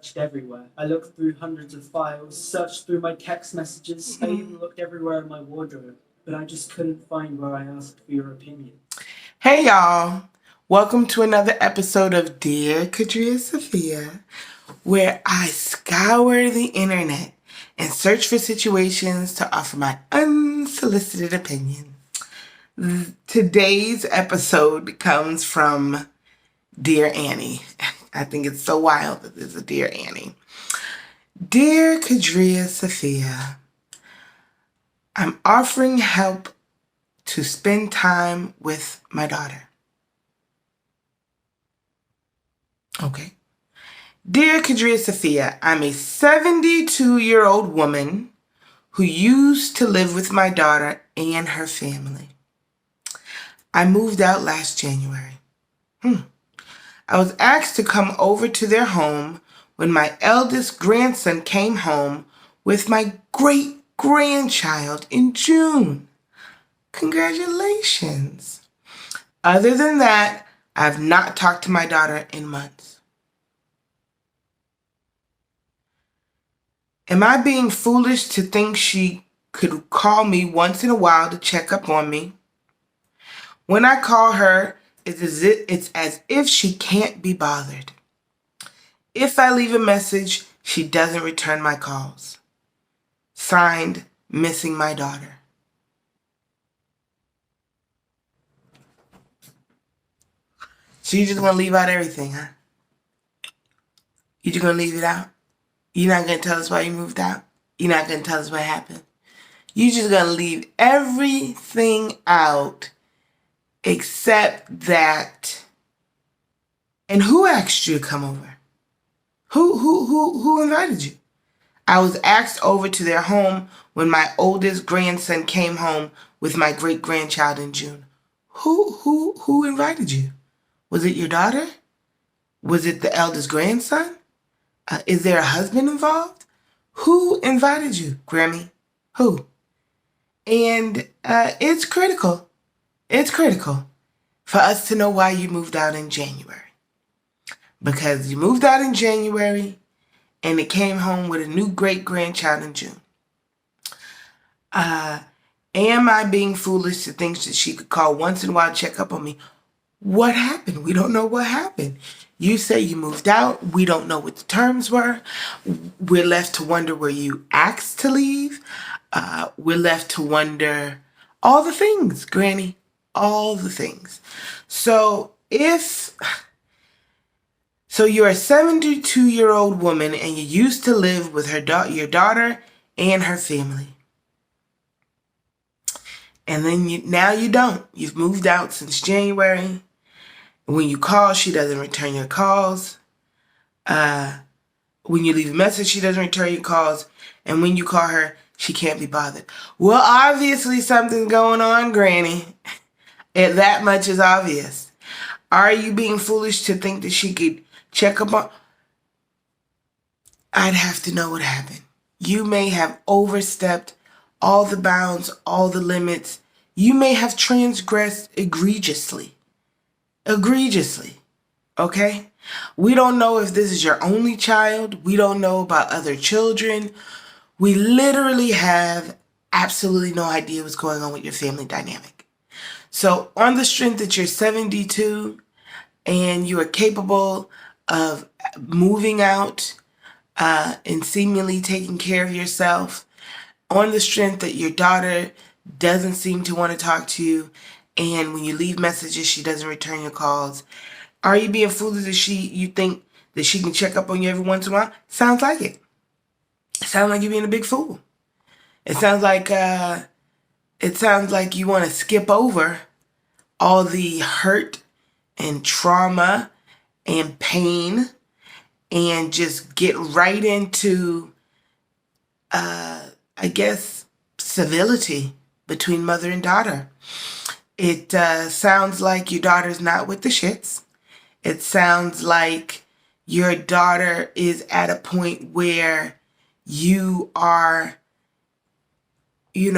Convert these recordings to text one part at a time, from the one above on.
Searched everywhere. I looked through hundreds of files, searched through my text messages. I even looked everywhere in my wardrobe, but I just couldn't find where I asked for your opinion. Hey y'all, welcome to another episode of Dear Qadriyyah Safiyyah, where I scour the internet and search for situations to offer my unsolicited opinion. Today's episode comes from Dear Annie. I think it's so wild that there's a Dear Annie. Dear Qadriyyah Safiyyah, I'm offering help to spend time with my daughter. Okay. Dear Qadriyyah Safiyyah, I'm a 72-year-old woman who used to live with my daughter and her family. I moved out last January. I was asked to come over to their home when my eldest grandson came home with my great-grandchild in June. Congratulations. Other than that, I've not talked to my daughter in months. Am I being foolish to think she could call me once in a while to check up on me? When I call her, it's as if she can't be bothered. If I leave a message, she doesn't return my calls. Signed, missing my daughter. So you just gonna leave out everything, huh? You just gonna leave it out? You're not gonna tell us why you moved out? You're not gonna tell us what happened? You just gonna leave everything out except that. And who asked you to come over? Who invited you? I was asked over to their home when my oldest grandson came home with my great-grandchild in June. Who invited you? Was it your daughter? Was it the eldest grandson? Is there a husband involved? Who invited you, Grammy? Who? And it's critical. It's critical for us to know why you moved out in January. Because you moved out in January and it came home with a new great-grandchild in June. Am I being foolish to think that she could call once in a while to check up on me? What happened? We don't know what happened. You say you moved out. We don't know what the terms were. We're left to wonder, were you asked to leave? We're left to wonder all the things, Granny, all the things. So you're a 72-year-old woman and you used to live with your daughter and her family. And then now you don't. You've moved out since January. When you call, she doesn't return your calls. When you leave a message, she doesn't return your calls. And when you call her, she can't be bothered. Well, obviously something's going on, Granny. And that much is obvious. Are you being foolish to think that she could check up on? I'd have to know what happened. You may have overstepped all the bounds, all the limits. You may have transgressed egregiously. Egregiously. Okay? We don't know if this is your only child. We don't know about other children. We literally have absolutely no idea what's going on with your family dynamic. So on the strength that you're 72 and you are capable of moving out and seemingly taking care of yourself, on the strength that your daughter doesn't seem to want to talk to you, and when you leave messages, she doesn't return your calls, are you being foolish that you think that she can check up on you every once in a while? Sounds like it. Sounds like you're being a big fool. It sounds like you want to skip over all the hurt and trauma and pain and just get right into, I guess, civility between mother and daughter. It sounds like your daughter's not with the shits. It sounds like your daughter is at a point where you are, you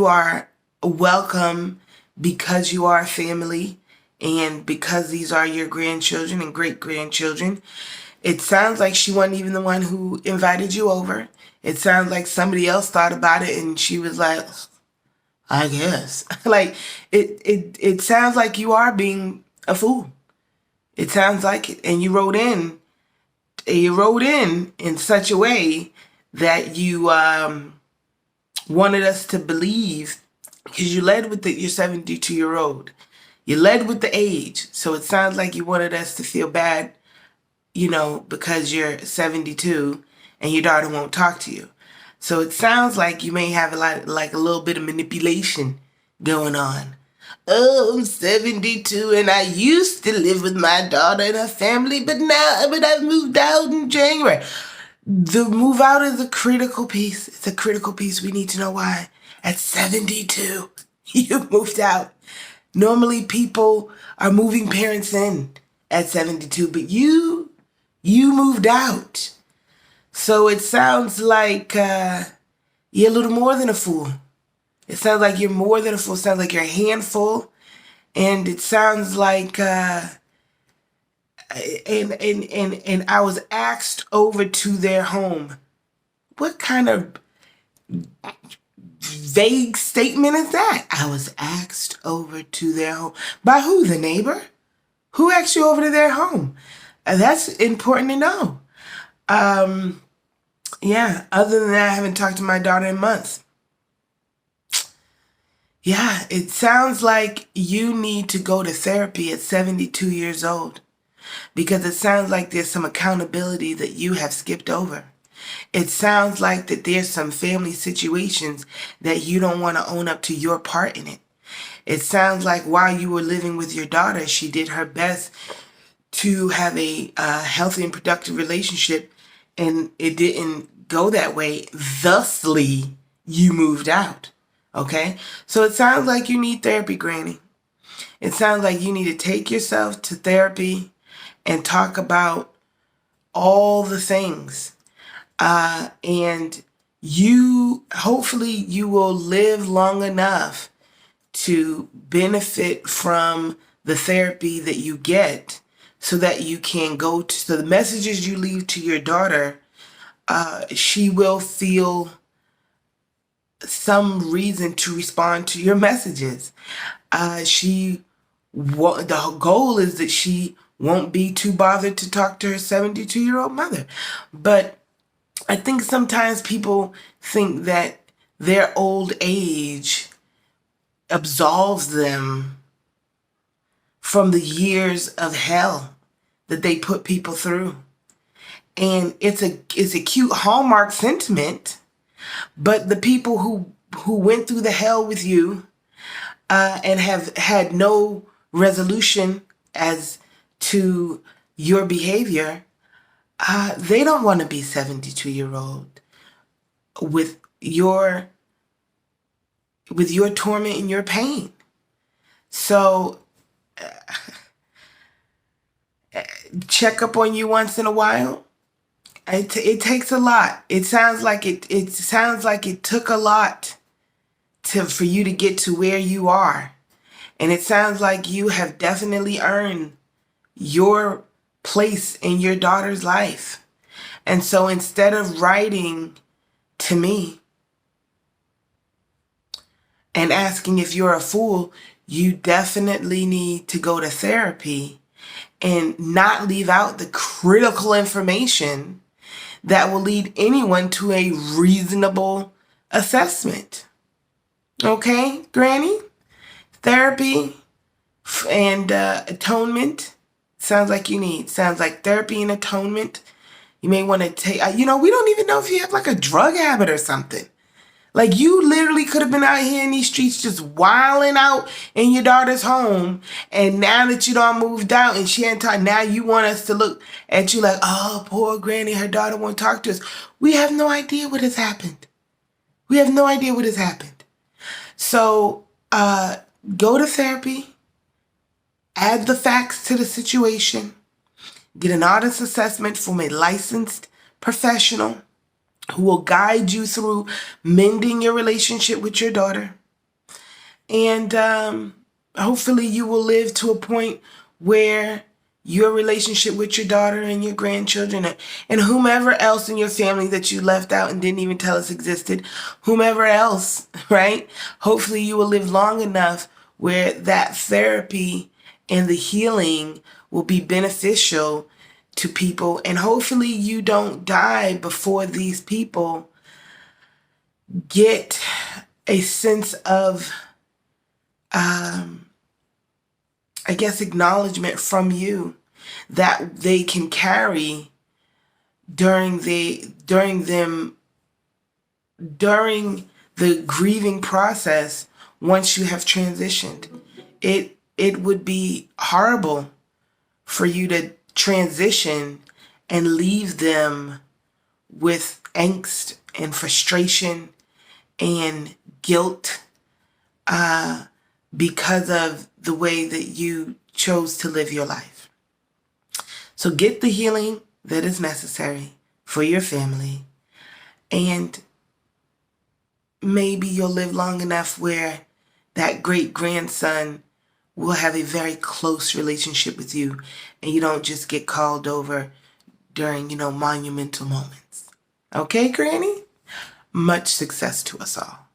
are welcome because you are a family And because these are your grandchildren and great-grandchildren, it sounds like she wasn't even the one who invited you over. It sounds like somebody else thought about it and she was like, I guess. Like, it sounds like you are being a fool. It sounds like it. And you wrote in such a way that you wanted us to believe, because you led with your 72-year-old. You led with the age. So it sounds like you wanted us to feel bad, because you're 72 and your daughter won't talk to you. So it sounds like you may have a little bit of manipulation going on. Oh, I'm 72 and I used to live with my daughter and her family, but I've moved out in January. The move out is a critical piece. It's a critical piece. We need to know why. At 72, you moved out. Normally people are moving parents in at 72, but you moved out. So it sounds like you're a little more than a fool. It sounds like you're more than a fool. It sounds like you're a handful. And it sounds like and I was asked over to their home. What kind of vague statement is that? I was asked over to their home. By who? The neighbor? Who asked you over to their home? That's important to know. Yeah, other than that, I haven't talked to my daughter in months. Yeah, it sounds like you need to go to therapy at 72 years old, because it sounds like there's some accountability that you have skipped over. It sounds like that there's some family situations that you don't want to own up to your part in it. It sounds like while you were living with your daughter, she did her best to have a healthy and productive relationship, and it didn't go that way. Thusly, you moved out. Okay? So it sounds like you need therapy, Granny. It sounds like you need to take yourself to therapy and talk about all the things. And hopefully you will live long enough to benefit from the therapy that you get, so that you can so the messages you leave to your daughter, she will feel some reason to respond to your messages. The goal is that she won't be too bothered to talk to her 72-year-old mother. But I think sometimes people think that their old age absolves them from the years of hell that they put people through. And it's a cute Hallmark sentiment, but the people who went through the hell with you and have had no resolution as to your behavior, they don't want to be 72-year-old with your torment and your pain. So check up on you once in a while. It takes a lot. It sounds like it took a lot for you to get to where you are. And it sounds like you have definitely earned your place in your daughter's life. And so instead of writing to me and asking if you're a fool, you definitely need to go to therapy and not leave out the critical information that will lead anyone to a reasonable assessment. Okay, Granny? Therapy and atonement sounds like you need. Sounds like therapy and atonement. You may want to take, we don't even know if you have like a drug habit or something. Like, you literally could have been out here in these streets just wilding out in your daughter's home, and now that you done moved out and she hadn't talked, now you want us to look at you like, oh, poor Granny, her daughter won't talk to us. We have no idea what has happened. We have no idea what has happened. So go to therapy, add the facts to the situation, get an honest assessment from a licensed professional who will guide you through mending your relationship with your daughter. And Hopefully you will live to a point where your relationship with your daughter and your grandchildren and whomever else in your family that you left out and didn't even tell us existed, whomever else, right? Hopefully you will live long enough where that therapy and the healing will be beneficial to people. And hopefully you don't die before these people get a sense of, I guess, acknowledgement from you that they can carry during the grieving process once you have transitioned. It would be horrible for you to transition and leave them with angst and frustration and guilt because of the way that you chose to live your life. So get the healing that is necessary for your family, and maybe you'll live long enough where that great grandson will have a very close relationship with you, and you don't just get called over during, monumental moments. Okay, Granny? Much success to us all.